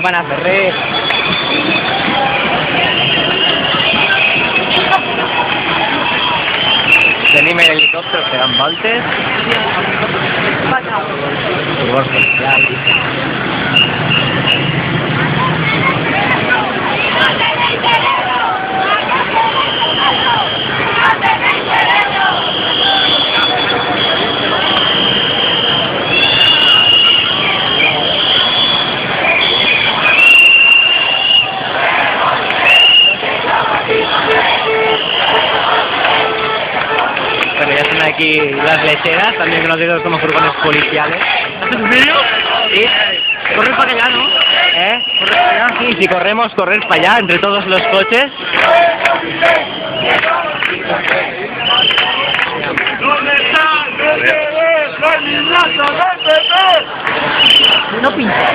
van a Ferrer. Tenim el helicòpter pegant voltes. Furgons policials. Bueno, ya están aquí las lecheras, también conocidos como furgones policiales. ¿Haces un vídeo? Sí. Corre para allá, ¿no? Correr para allá. Sí, si corremos, correr para allá, entre todos los coches. ¿Dónde está el candidato del PP? No pinta.